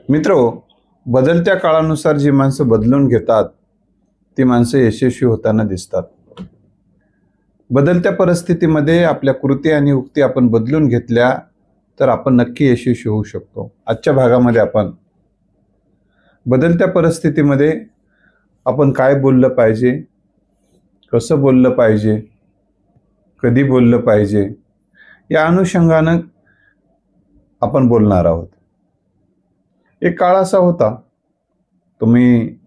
मित्रो, बदलत्या काळानुसार जी माणसं बदलून घेतात ती माणसं यशस्वी होताना दिसतात. बदलत्या परिस्थितीमध्ये आपल्या कृती आणि उक्ती आपण बदलून घेतल्या तर आपण नक्की यशस्वी होऊ शकतो. आजच्या भागामध्ये आपण बदलत्या परिस्थितीमध्ये आपण काय बोललं पाहिजे, कसं बोललं पाहिजे, कधी बोललं पाहिजे या अनुषंगानं आपण बोलणार आहोत. एक काळ असा होता, तुम्ही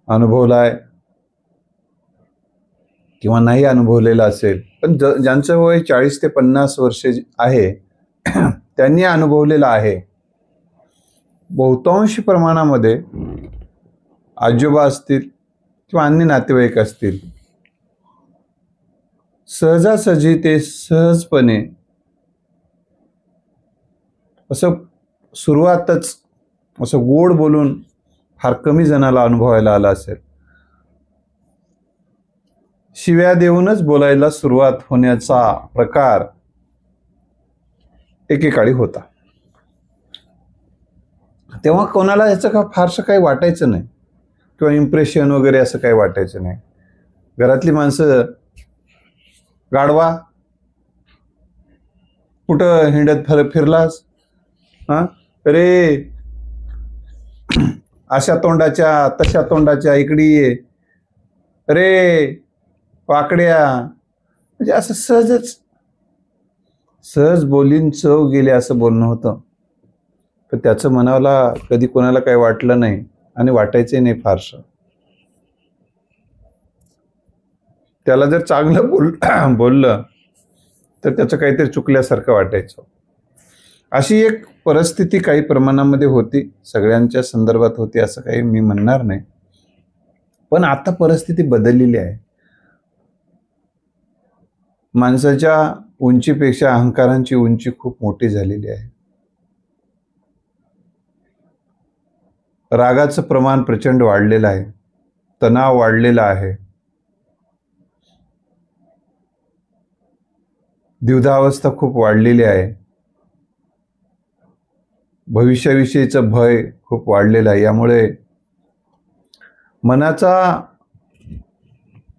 अनुभवलाय किंवा नाही अनुभवलेला असेल, पण ज्यांचं वय 40 ते 50 वर्ष आहे त्यांनी अनुभवलेलं आहे. बहुतांश प्रमाणामध्ये आजोबा असतील किंवा अन्य नातेवाईक असतील, सहजासहजी ते सहजपणे असं सुरुवातच असं गोड बोलून फार कमी जणाला अनुभवायला आला असेल. शिव्या देऊनच बोलायला सुरुवात होण्याचा प्रकार एकेकाळी होता. तेव्हा कोणाला याचं का फारसं काही वाटायचं नाही किंवा इम्प्रेशन वगैरे असं काही वाटायचं नाही. घरातली माणसं, गाढवा कुठं हिंडत फिरलास, अरे अशा तोंडाच्या तशा तोंडाच्या इकडे ये, अरे वाकड्या, म्हणजे असं सहज बोलीन चव गेले असं बोलणं होतं. पण त्याचं मनाला कधी कोणाला काही वाटलं नाही आणि वाटायचंही नाही फारसं. त्याला जर चांगलं बोललं तर त्याचं काहीतरी चुकल्यासारखं वाटायचं. अशी एक परिस्थिती काही प्रमाणामध्ये होती, सगळ्यांच्या संदर्भात होती असं काही मी म्हणणार नाही. पण आता परिस्थिती बदललेली आहे. माणसाच्या उंचीपेक्षा अहंकारांची उंची खूप मोठी झालेली आहे. रागाचं प्रमाण प्रचंड वाढलेलं आहे, तणाव वाढलेला आहे, द्विधावस्था खूप वाढलेली आहे, भविष्याविषयीचं भय खूप वाढलेलं आहे. यामुळे मनाचा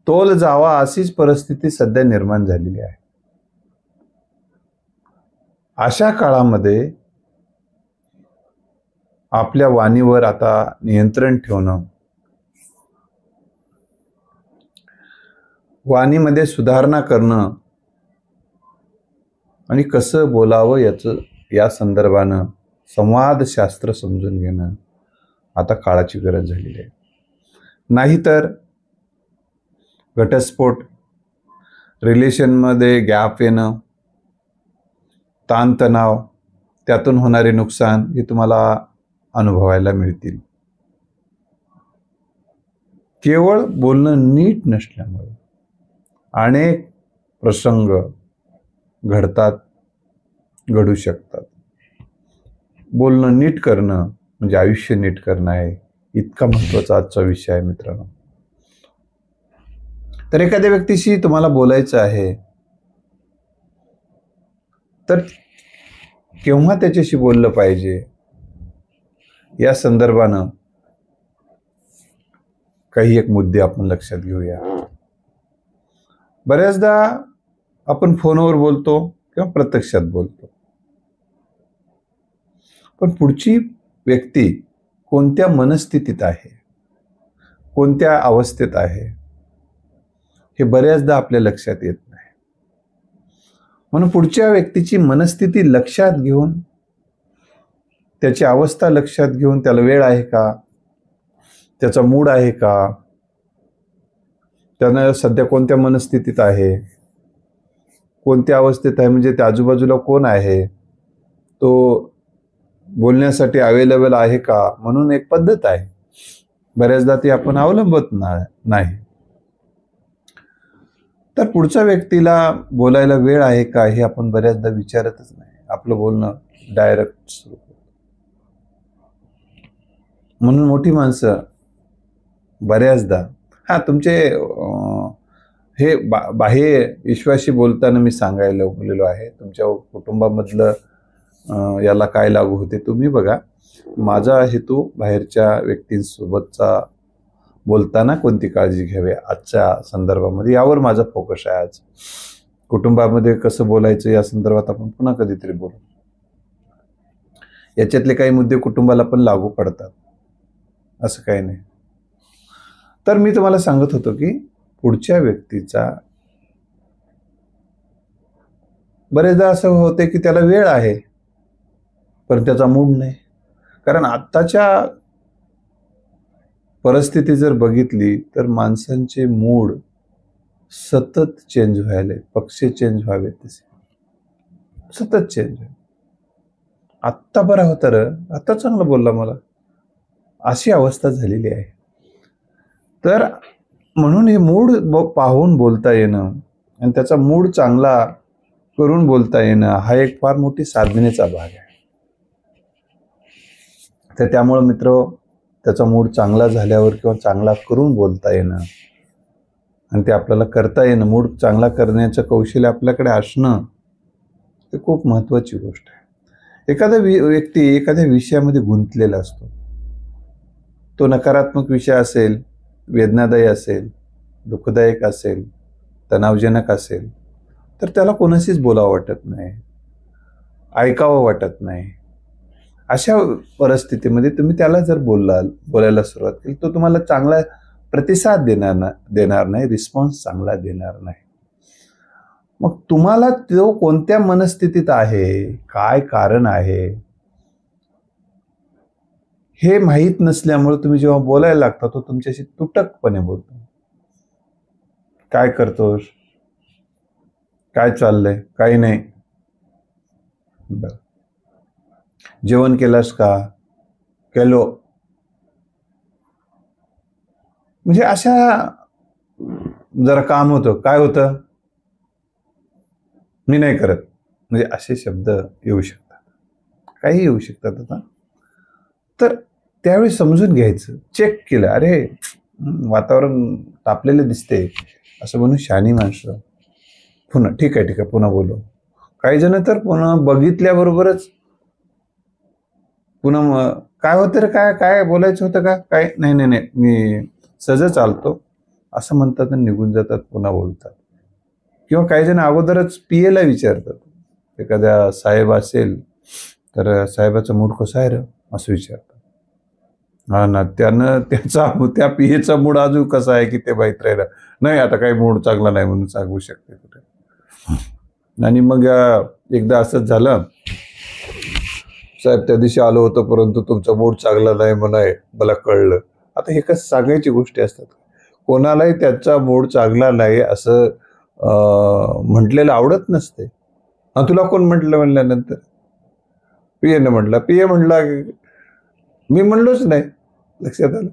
तोल जावा अशीच परिस्थिती सध्या निर्माण झालेली आहे. अशा काळामध्ये आपल्या वाणीवर आता नियंत्रण ठेवणं, वाणीमध्ये सुधारणा करणं आणि कसं बोलावं या संदर्भानं संवादशास्त्र समजून घेणं आता काळाची गरज झालेली आहे. नाहीतर घटस्फोट, रिलेशनमध्ये गॅप येणं, ताणतणाव, त्यातून होणारे नुकसान हे तुम्हाला अनुभवायला मिळतील. केवळ बोलणं नीट नसल्यामुळे अनेक प्रसंग घडू शकतात. बोलणं नीट करणं म्हणजे आयुष्य नीट करणं आहे, इतका महत्त्वाचा आजचा विषय आहे मित्रांनो. तर एखाद्या व्यक्तीशी तुम्हाला बोलायचं आहे तर केव्हा त्याच्याशी बोललं पाहिजे या संदर्भानं काही एक मुद्दे आपण लक्षात घेऊया. बऱ्याचदा आपण फोनवर बोलतो किंवा प्रत्यक्षात बोलतो, पण पुढची व्यक्ती कोणत्या मनस्थितीत आहे, कोणत्या अवस्थेत आहे हे बऱ्याचदा आपल्या लक्षात येत नाही. म्हणून पुढच्या व्यक्तीची मनस्थिती लक्षात घेऊन, त्याची अवस्था लक्षात घेऊन, त्याला वेळ आहे का, त्याचा मूड आहे का, त्यानं सध्या कोणत्या मनस्थितीत आहे, कोणत्या अवस्थेत आहे, म्हणजे त्या आजूबाजूला कोण आहे, तो बोलण्यासाठी अवेलेबल आहे का, म्हणून एक पद्धत आहे. बऱ्याचदा ती आपण अवलंबत नाही. तर पुढच्या व्यक्तीला बोलायला वेळ आहे का हे आपण बऱ्याचदा विचारतच नाही. आपलं बोलणं डायरेक्ट सुरू होतं. म्हणून मोठी माणसं बऱ्याचदा तुमचे हे बाह्य विश्वाशी बोलताना मी सांगायला बोललेलो आहे. तुमच्या कुटुंबामधलं याला काय लागू होते तुम्ही बघा. माझा हेतू बाहेरच्या व्यक्तींसोबतचा बोलताना कोणती काळजी घ्यावी आजच्या संदर्भामध्ये, यावर माझा फोकस आहे. आज कुटुंबामध्ये कसं बोलायचं या संदर्भात आपण पुन्हा कधीतरी बोलू. याच्यातले काही मुद्दे कुटुंबाला पण लागू पडतात, असं काही नाही. तर मी तुम्हाला सांगत होतो की पुढच्या व्यक्तीचा बरेचदा असं होते की त्याला वेळ आहे पण त्याचा मूड नाही. कारण आत्ताच्या परिस्थिती जर बघितली तर माणसांचे मूड सतत चेंज व्हायले, पक्ष चेंज व्हावे तसे सतत चेंज. आत्ता बरा होता र, आता चांगलं बोलला मला, अशी अवस्था झालेली आहे. तर म्हणून हे मूड पाहून बोलता येणं आणि त्याचा मूड चांगला करून बोलता येणं हा एक फार मोठी साधनेचा भाग आहे. तर त्यामुळे मित्र, त्याचा मूड चांगला झाल्यावर किंवा चांगला करून बोलता येणं आणि ते आपल्याला करता येणं, मूड चांगला करण्याचं कौशल्य आपल्याकडे असणं हे खूप महत्त्वाची गोष्ट आहे. एखादा व्यक्ती एखाद्या विषयामध्ये गुंतलेला असतो, तो नकारात्मक विषय असेल, वेदनादायी असेल, दुःखदायक असेल, तणावजनक असेल, तर त्याला कोणाशीच बोलावं वाटत नाही, ऐकावं वाटत नाही. अशा परिस्थितीमध्ये तुम्ही त्याला जर बोलायला सुरुवात केली तो तुम्हाला चांगला प्रतिसाद देणार नाही, रिस्पॉन्स चांगला देणार नाही. मग तुम्हाला तो कोणत्या मनस्थितीत आहे, काय कारण आहे हे माहीत नसल्यामुळे तुम्ही जेव्हा बोलायला लागता तो तुमच्याशी तुटकपणे बोलतो. काय करतोस, काय चाललंय, काही नाही, बरं जेवण केलंस का, केलो, म्हणजे अशा जरा काम होतं, काय होतं, मी नाही करत, म्हणजे असे शब्द येऊ शकतात, काही येऊ शकतात. आता तर त्यावेळी समजून घ्यायचं, चेक केलं, अरे वातावरण तापलेलं दिसते असं म्हणून शहाणी माणसं पुन्हा ठीक आहे पुन्हा बोलू. काही जण तर पुन्हा बघितल्याबरोबरच पुन्हा काय होतं रे, काय काय बोलायचं होतं का, काय नाही नाही नाही मी सहज चालतो असं म्हणतात आणि निघून जातात, पुन्हा बोलतात. किंवा काही जण अगोदरच पियेला विचारतात. एखाद्या साहेब असेल तर साहेबाचा मूड कसा आहे रे असं विचारतात. हा ना, त्या पियेचा मूड अजून कसा आहे की ते माहीत राहिलं नाही, आता काही मूड चांगला नाही म्हणून सांगू शकते कुठे. आणि मग एकदा असंच झालं, साहेब त्या दिवशी आलो होतो परंतु तुमचा मूड चांगला नाही म्हणाय, मला कळलं. आता हे कसं सांगायची गोष्टी असतात, कोणालाही त्याचा मूड चांगला नाही असं म्हटलेलं आवडत नसते. तुला कोण म्हटलं म्हणल्यानंतर पियेनं म्हटलं, पिये म्हटला, मी म्हणलोच नाही. लक्षात आलं.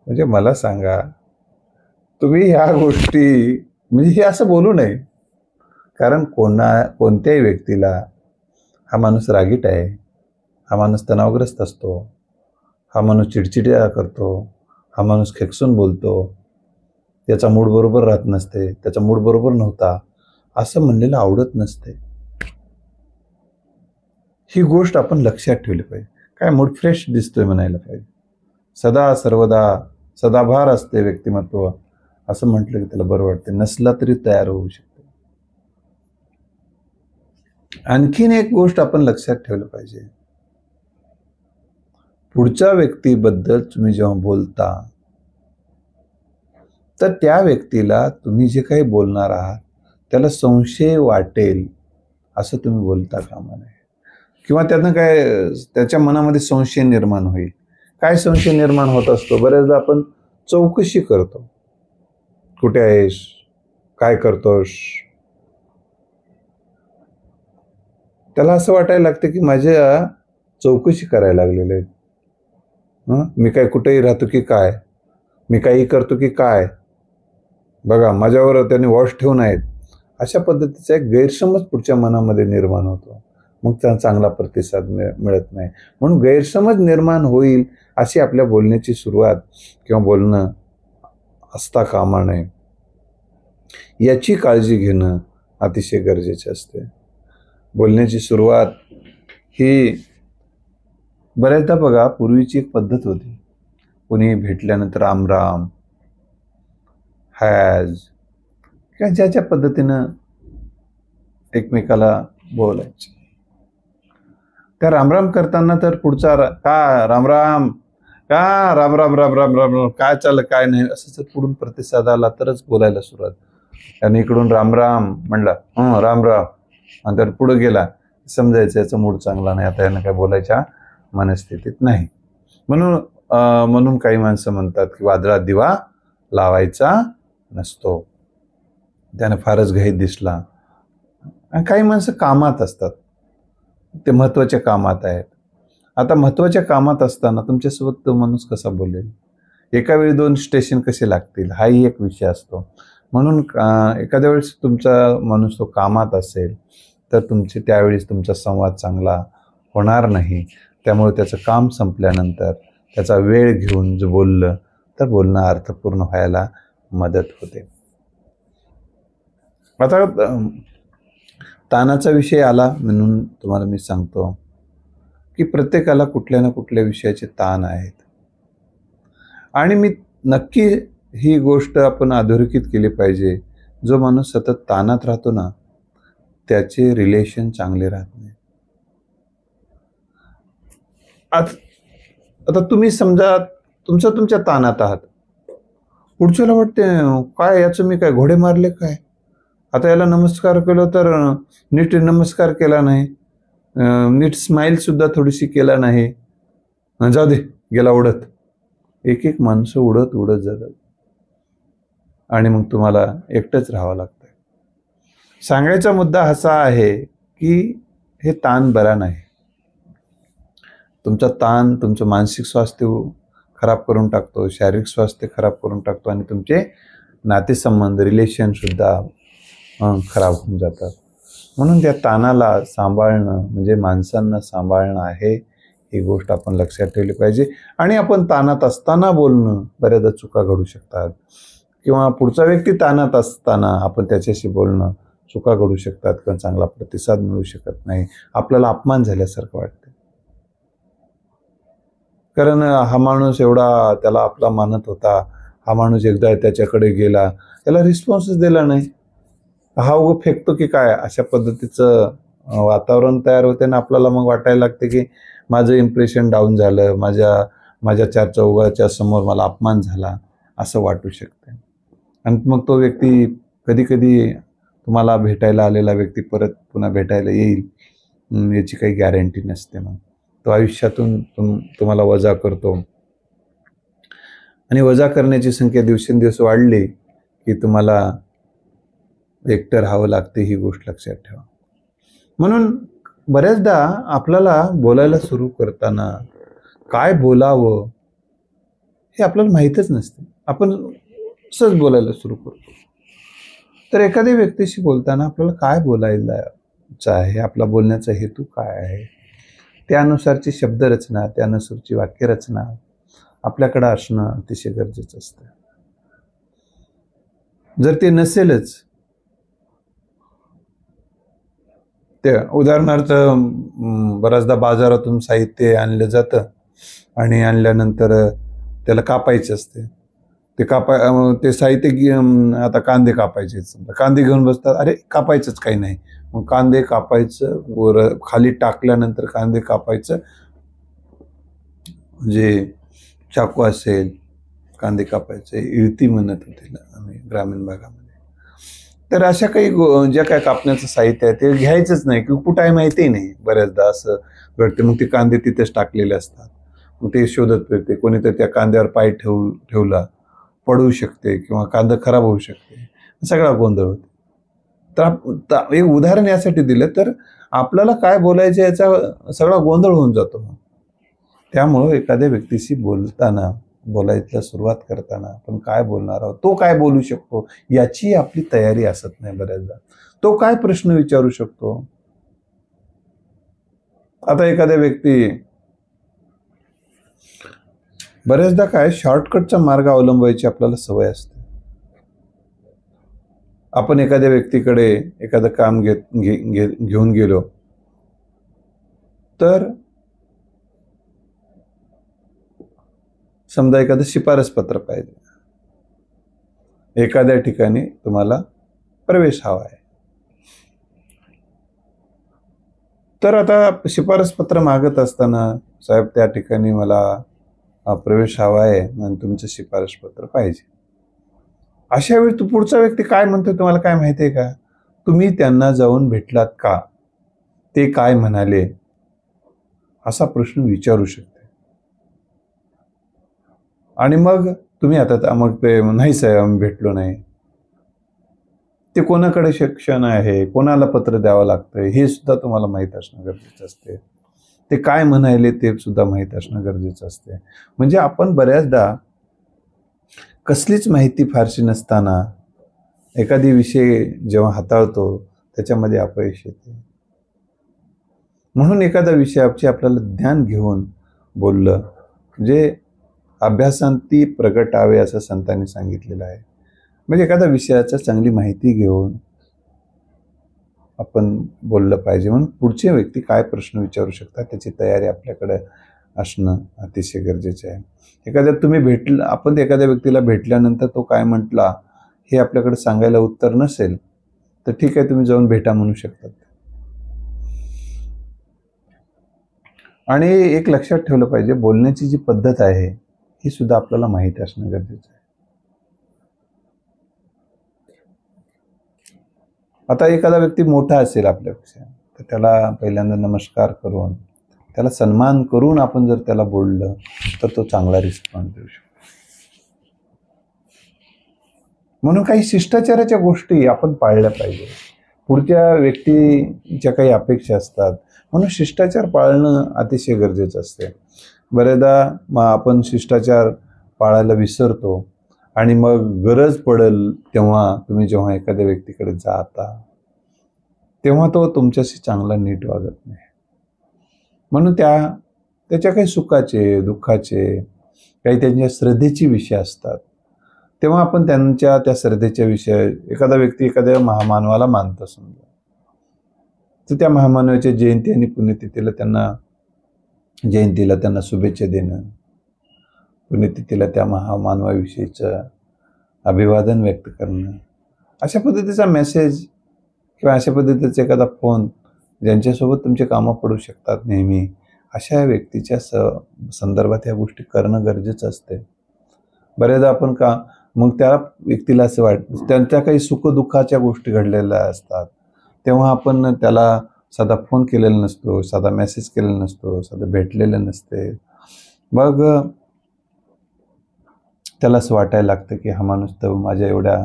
म्हणजे मला सांगा, तुम्ही ह्या गोष्टी म्हणजे हे असं बोलू नये. कारण कोणत्याही व्यक्तीला हा माणूस रागीट आहे, हा माणूस तणावग्रस्त असतो, हा माणूस चिडचिड्या करतो, हा माणूस खेकसून बोलतो, त्याचा मूड बरोबर राहत नसते, त्याचा मूड बरोबर नव्हता असं म्हणलेलं आवडत नसते. ही गोष्ट आपण लक्षात ठेवली पाहिजे. काय मूड फ्रेश दिसतोय म्हणायला पाहिजे. सदा सर्वदा सदाभार असते व्यक्तिमत्व असं म्हटलं की त्याला बरं वाटते, नसला तरी तयार होऊ शकते. आणखीन एक गोष्ट आपण लक्षात ठेवलं पाहिजे, पुढच्या व्यक्तीबद्दल तुम्ही जेव्हा बोलता तर त्या व्यक्तीला तुम्ही जे काही बोलणार आहात त्याला संशय वाटेल असं तुम्ही बोलता कामा नये. किंवा त्यातनं काय त्याच्या मनामध्ये संशय निर्माण होईल. काय संशय निर्माण होत असतो, बऱ्याचदा आपण चौकशी करतो, कुठे आहेस, काय करतोस. त्याला असं वाटायला लागतं की माझ्या चौकशी करायला लागलेले आहेत. मी काय कुठेही राहतो की काय, मी काही करतो की काय, बघा माझ्यावर त्यांनी वॉच ठेवून आहेत. अशा पद्धतीचा एक गैरसमज पुढच्या मनामध्ये निर्माण होतो. मग त्याला चांगला प्रतिसाद मिळत नाही. म्हणून गैरसमज निर्माण होईल अशी आपल्या बोलण्याची सुरुवात किंवा बोलणं असता कामा नये. याची काळजी घेणं अतिशय गरजेचे असते. बोलण्याची सुरुवात ही बऱ्याचदा बघा, पूर्वीची एक पद्धत होती, कोणी भेटल्यानंतर राम राम, हॅज किंवा ज्याच्या पद्धतीनं एकमेकाला बोलायचे. त्या रामराम करताना तर पुढचा का राम राम, का राम राम राम राम राम राम, काय चाललं काय नाही, असं जर पुढून प्रतिसाद आला तरच बोलायला सुरुवात. आणि इकडून राम राम म्हणला, राम राम, आणि तर पुढे गेला, समजायचं याचा मूड चांगला नाही, आता यांना काय बोलायच्या मनस्थितीत नाही. म्हणून काही माणसं म्हणतात की वादळात दिवा लावायचा नसतो, त्याने फारच घाईत दिसला. आणि काही माणसं कामात असतात, ते महत्वाच्या कामात आहेत. आता महत्वाच्या कामात असताना तुमच्यासोबत तो माणूस कसा बोलेल, एका वेळी 2 स्टेशन कसे लागतील, हाही एक विषय असतो. म्हणून एखाद्या वेळेस तुमचा माणूस तो कामात असेल तर त्यावेळेस तुमचा संवाद चांगला होणार नाही. त्यामुळे त्याचं काम संपल्यानंतर त्याचा वेळ घेऊन जो बोललं तर बोलणं अर्थपूर्ण व्हायला मदत होते. आता ताणाचा विषय आला म्हणून तुम्हाला मी सांगतो की प्रत्येकाला कुठल्या ना कुठल्या विषयाचे ताण आहेत. आणि मी नक्की ही गोष्ट आपण अधोरेखित केली पाहिजे, जो माणूस सतत ताणात राहतो ना, त्याचे रिलेशन चांगले राहत नाही. आता तुम्ही समजा तुमच्या ताणात आहात, पुढच्याला वाटते काय याचं मी काय घोडे मारले काय, आता याला नमस्कार केलं तर नीट नमस्कार केला नाही, नीट स्माईल सुद्धा थोडीशी केला नाही, जाऊ दे गेला उडत. एक एक माणसं उडत उडत जातात आणि मग तुम्हाला एकटंच राहावं लागतं. सांगायचा मुद्दा असा आहे की हे ताण बरा नाही. तुमचा ताण तुमचं मानसिक स्वास्थ्य खराब करून टाकतो, शारीरिक स्वास्थ्य खराब करून टाकतो आणि तुमचे नातेसंबंध रिलेशन सुद्धा खराब होऊन जातात. म्हणून त्या ताणाला सांभाळणं म्हणजे माणसांना सांभाळणं आहे, ही गोष्ट आपण लक्षात ठेवली पाहिजे. आणि आपण ताणात असताना बोलणं, बऱ्याचदा चुका घडू शकतात, किंवा पुढचा व्यक्ती ताणात असताना आपण त्याच्याशी बोलणं, चुका घडू शकतात किंवा चांगला प्रतिसाद मिळू शकत नाही, आपल्याला अपमान झाल्यासारखं वाटतं. कारण हा माणूस एवढा त्याला आपला मानत होता, हा माणूस एकदा त्याच्याकडे गेला, त्याला रिस्पॉन्सच दिला नाही, हा उगं फेकतो की काय, अशा पद्धतीचं वातावरण तयार होते ना. आपल्याला मग वाटायला लागते की माझं इम्प्रेशन डाऊन झालं, माझ्या 4 चौघाच्या समोर मला अपमान झाला, असं वाटू शकते. आणि मग तो व्यक्ती कधी कधी तुम्हाला भेटायला आलेला व्यक्ती परत पुन्हा भेटायला येईल याची काही गॅरंटी नसते. मग तो आयुष्यातून तुम्हाला वजा करतो, आणि वजा करण्याची संख्या दिवसेंदिवस वाढली की तुम्हाला एकटं राहावं लागते, ही गोष्ट लक्षात ठेवा. म्हणून बऱ्याचदा आपल्याला बोलायला सुरू करताना काय बोलावं हे आपल्याला माहीतच नसते, आपण सहज बोलायला सुरू करतो. तर एखाद्या व्यक्तीशी बोलताना आपल्याला काय बोलायचं आहे, आपला बोलण्याचा हेतू काय आहे, त्यानुसारची शब्दरचना, त्यानुसारची वाक्यरचना आपल्याकडे असणं अतिशय गरजेचं असतं. जर ते नसेलच, ते उदाहरणार्थ बऱ्याचदा बाजारातून साहित्य आणलं जातं आणि आणल्यानंतर त्याला कापायचं असते, ते साहित्य आता कांदे कापायचे, कांदे घेऊन बसतात, अरे कापायचंच काही नाही, मग कांदे कापायचं, वर खाली टाकल्यानंतर कांदे कापायचं, म्हणजे चाकू असेल, कांदे कापायचे इळती म्हणत होते आम्ही ग्रामीण भागामध्ये. तर अशा काही ज्या काय कापण्याचं साहित्य आहे ते घ्यायचंच नाही, किंवा कुठं आहे माहितीही नाही, बऱ्याचदा असं घडते. मग ते कांदे तिथेच टाकलेले असतात, मग ते शोधत फिरते, कोणीतरी त्या कांद्यावर पाय ठेवला, पडू शकते किंवा कांदा खराब होऊ शकते, सगळा गोंधळ होतो. तर एक उदाहरण यासाठी दिलं तर आपल्याला काय बोलायचं याचा सगळा गोंधळ होऊन जातो. त्यामुळं एखाद्या व्यक्तीशी बोलायला सुरुवात करताना आपण काय बोलणार आहोत, तो काय बोलू शकतो याची आपली तयारी असत नाही बऱ्याचदा. तो काय प्रश्न विचारू शकतो. आता एखाद्या व्यक्ती बऱ्याचदा काय शॉर्टकटचा मार्ग अवलंबायची आपल्याला सवय असते. आपण एखाद्या व्यक्तीकडे एखादं काम घेऊन गेलो तर समजा एखादं शिफारस पत्र पाहिजे, एखाद्या ठिकाणी तुम्हाला प्रवेश हवा आहे, तर आता शिफारस पत्र मागत असताना, साहेब त्या ठिकाणी मला प्रवेश हवा आहे आणि तुमचं शिफारस पत्र पाहिजे, अशा वेळी तू पुढचा व्यक्ती काय म्हणतो तुम्हाला काय माहिती आहे का? तुम्ही त्यांना जाऊन भेटलात का, ते काय म्हणाले, असा प्रश्न विचारू शकते. आणि मग तुम्ही आता मग ते नाही साहेब आम्ही भेटलो नाही, ते कोणाकडे शिक्षण आहे, कोणाला पत्र द्यावं लागतंय हे सुद्धा तुम्हाला माहीत असणं गरजेचं असते. ते काय म्हणाले ते सुद्धा माहीत असणं गरजेचं असते. म्हणजे आपण बऱ्याचदा कसलीच माहिती फारशी नसताना एखादी विषय जेव्हा हाताळतो त्याच्यामध्ये अपयश येते. म्हणून एखाद्या विषयाचे आपल्याला ज्ञान घेऊन बोललं म्हणजे अभ्यासांती प्रगटावे असं संतांनी सांगितलेलं आहे. म्हणजे एखाद्या विषयाचा चांगली माहिती घेऊन आपण बोललं पाहिजे. म्हणून पुढचे व्यक्ती काय प्रश्न विचारू शकतात त्याची तयारी आपल्याकडे असणं अतिशय गरजेचे आहे. आपण एखाद्या व्यक्तीला भेटल्यानंतर तो काय म्हटला हे आपल्याकडे सांगायला उत्तर नसेल तर ठीक आहे, तुम्ही जाऊन भेटा म्हणू शकतात. आणि एक लक्षात ठेवलं पाहिजे, बोलण्याची जी पद्धत आहे ही सुद्धा आपल्याला माहिती असणं गरजेचं आहे. आता एखादा व्यक्ती मोठा असेल आपल्यापेक्षा तर त्याला पहिल्यांदा नमस्कार करून त्याला सन्मान करून आपण जर त्याला बोललं तर तो चांगला रिस्पॉन्स देऊ शकतो. म्हणून काही शिष्टाचाराच्या गोष्टी आपण पाळल्या पाहिजे. पुढच्या व्यक्तीच्या काही अपेक्षा असतात, म्हणून शिष्टाचार पाळणं अतिशय गरजेचं असते. बरेचदा आपण शिष्टाचार पाळायला विसरतो आणि मग गरज पडेल तेव्हा तुम्ही जेव्हा एखाद्या व्यक्तीकडे जाता तेव्हा तो तुमच्याशी चांगला नीट वागत नाही. म्हणून त्याच्या काही सुखाचे दुःखाचे काही त्यांच्या श्रद्धेचे विषय असतात, तेव्हा आपण त्यांच्या त्या श्रद्धेच्या विषय एखादा व्यक्ती एखाद्या महामानवाला मानत समजा तर त्या महामानवाच्या जयंती आणि पुण्यतिथीला त्यांना शुभेच्छा देणं, पुण्यतिथीला त्या महामानवाविषयीचं अभिवादन व्यक्त करणं, अशा पद्धतीचा मेसेज किंवा अशा पद्धतीचा एखादा फोन ज्यांच्यासोबत तुमचे कामं पडू शकतात नेहमी, अशा व्यक्तीच्या संदर्भात ह्या गोष्टी करणं गरजेचं असते. बऱ्याचदा आपण मग त्या व्यक्तीला असं वाटतं त्यांच्या काही सुखदुःखाच्या गोष्टी घडलेल्या असतात तेव्हा आपण त्याला साधा फोन केलेला नसतो, साधा मेसेज केलेला नसतो, साधा भेटलेलं नसते. मग त्याला असं वाटायला लागतं की हा माणूस तर माझ्या एवढ्या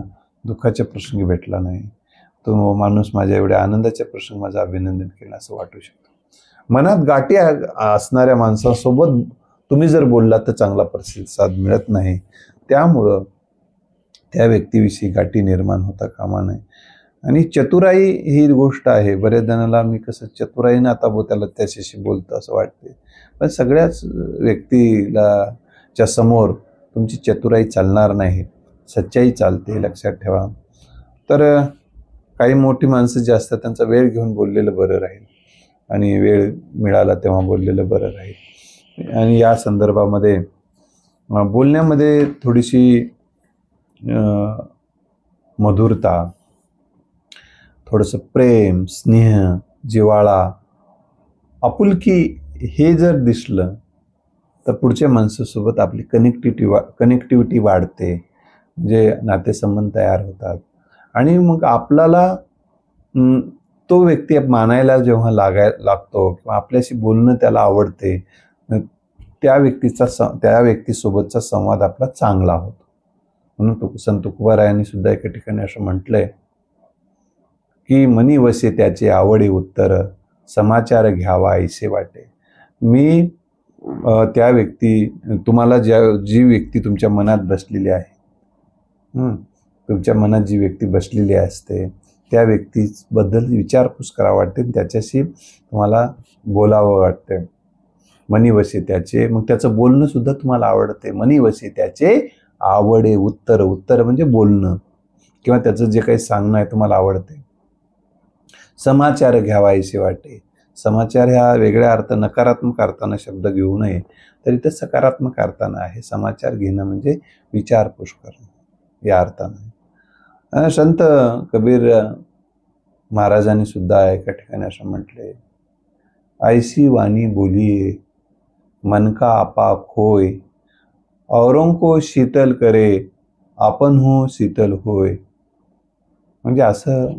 दुःखाच्या प्रसंगी भेटला नाही, तो माणूस माझ्या एवढ्या आनंदाच्या प्रसंगी माझं अभिनंदन केलं असं वाटू शकतं. मनात गाठी असणाऱ्या माणसासोबत तुम्ही जर बोललात तर चांगला प्रतिसाद मिळत नाही. त्यामुळं त्या व्यक्तीविषयी गाठी निर्माण होता कामा नये. आणि चतुराई ही गोष्ट आहे. बऱ्याच जणांना मी कसं चतुराईनं आता त्याला त्याच्याशी बोलतो असं वाटते, पण सगळ्याच व्यक्तीच्या समोर तुमची चतुराई चालणार नाही, सच्चाई चालते, लक्षात ठेवा. तर काही मोठी माणसं जे असतात त्यांचा वेळ घेऊन बोललेलं बरं राहील आणि वेळ मिळाला तेव्हा बोललेलं बरं राहील. आणि या संदर्भामध्ये बोलण्यामध्ये थोडीशी मधुरता, थोडंसं प्रेम, स्नेह, जिव्हाळा, आपुलकी हे जर दिसलं तर पुढच्या माणसासोबत आपली कनेक्टिव्हिटी वाढते, म्हणजे नातेसंबंध तयार होतात. आणि मग आपल्याला तो व्यक्ती मानायला जेव्हा लागतो किंवा आपल्याशी बोलणं त्याला आवडते, त्या व्यक्तीसोबतचा संवाद आपला चांगला होतो. म्हणून संत तुकोबारायांनी सुद्धा एका ठिकाणी असं म्हटलंय की मनी वसे त्याचे आवडे उत्तर, समाचार घ्यावा ऐसे वाटे. मी त्या तुम्हाला जी व्यक्ती तुमच्या मनात बसलेली आहे, तुमच्या मनात जी व्यक्ती बसलेली असते त्या व्यक्तीबद्दल विचारपूस करावं वाटते, त्याच्याशी तुम्हाला बोलावं वाटते. मनी वसे त्याचे, मग त्याचं बोलणं सुद्धा तुम्हाला आवडते. मनी वसे त्याचे आवडे उत्तर म्हणजे बोलणं किंवा त्याचं जे काही सांगणं आहे तुम्हाला आवडते. समाचार घ्यावा ऐसे वाटे, समाचार ह्या वेगळ्या अर्थ नकारात्मक अर्थानं शब्द घेऊ नये, तर इथं सकारात्मक अर्थानं आहे. समाचार घेणं म्हणजे विचारपूस करणं या अर्थानं. संत कबीर महाराजांनी सुद्धा एका ठिकाणी असं म्हटले, ऐसी वाणी बोलिये मन का आपा खोय, औरों को शीतल करे आपण हो शीतल होय. म्हणजे असं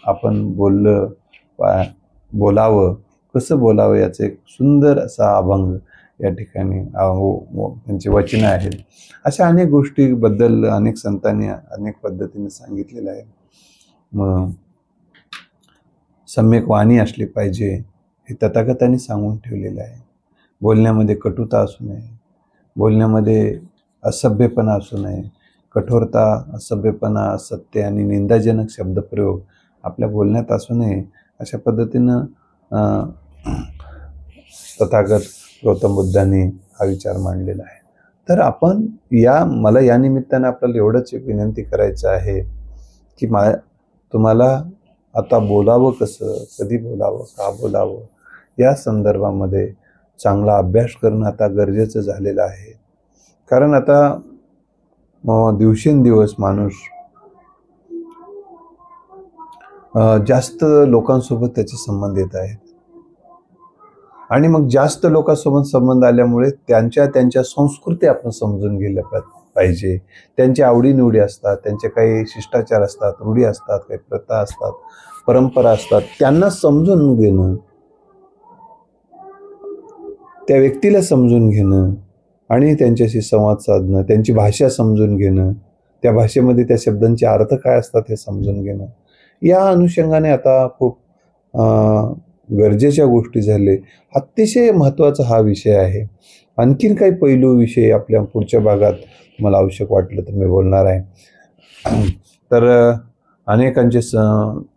आपण बोलावं, कसं बोलावं याचं एक सुंदर असा अभंग या ठिकाणी त्यांची वचनं आहेत. अशा अनेक गोष्टीबद्दल अनेक संतांनी अनेक पद्धतीने सांगितलेलं आहे. मग सम्यक वाणी असली पाहिजे हे तथागतांनी सांगून ठेवलेलं आहे. बोलण्यामध्ये कटुता असू नये, बोलण्यामध्ये असभ्यपणा असू नये. कठोरता, असभ्यपणा, असत्य आणि निंदाजनक शब्दप्रयोग आपल्या बोलण्यात असू नये, अशा पद्धतीनं तथागत गौतम बुद्धांनी हा विचार मांडलेला आहे. तर आपण मला या निमित्तानं आपल्याला एवढंच एक विनंती करायचं आहे की तुम्हाला आता बोलावं कसं, कधी बोलावं, का बोलावं या संदर्भामध्ये चांगला अभ्यास करणं आता गरजेचं झालेलं आहे. कारण आता दिवसेंदिवस माणूस जास्त लोकांसोबत त्याचे संबंध येत आहेत आणि मग जास्त लोकांसोबत संबंध आल्यामुळे त्यांच्या संस्कृती आपण समजून गेल्या पाहिजे. त्यांच्या आवडीनिवडी असतात, त्यांचे काही शिष्टाचार असतात, रूढी असतात, काही प्रथा असतात, परंपरा असतात. त्यांना समजून घेणं, त्या व्यक्तीला समजून घेणं आणि त्यांच्याशी संवाद साधणं, त्यांची भाषा समजून घेणं, त्या भाषेमध्ये त्या शब्दांचे अर्थ काय असतात हे समजून घेणं, या अनुषंगाने आता खूप गरजेच्या गोष्टी झाले. अतिशय महत्त्वाचा हा विषय आहे. आणखीन काही पैलू विषय आपल्या पुढच्या भागात मला आवश्यक वाटलं तर मी बोलणार आहे. तर अनेकांचे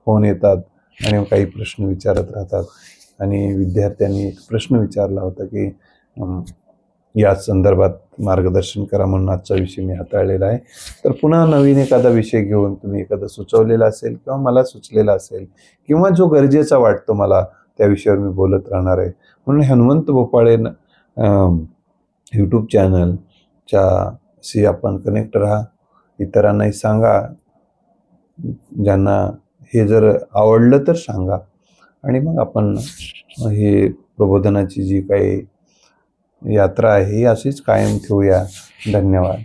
फोन येतात आणि काही प्रश्न विचारत राहतात. आणि विद्यार्थ्यांनी एक प्रश्न विचारला होता की या संदर्भात मार्गदर्शन करा म्हणून आजचा विषय मी हाताळलेला आहे. तर पुन्हा नवीन एखादा विषय घेऊन तुम्ही एखादा सुचवलेला असेल किंवा मला सुचलेला असेल किंवा जो गरजेचा वाटतो मला त्या विषयावर मी बोलत राहणार आहे. म्हणून हनुमंत भोपाळे यूट्यूब चॅनलच्याशी आपण कनेक्ट राहा, इतरांनाही सांगा, ज्यांना हे जर आवडलं तर सांगा आणि मग आपण हे प्रबोधनाची जी काही यात्रा आहे ही अशीच कायम ठेवूया. धन्यवाद.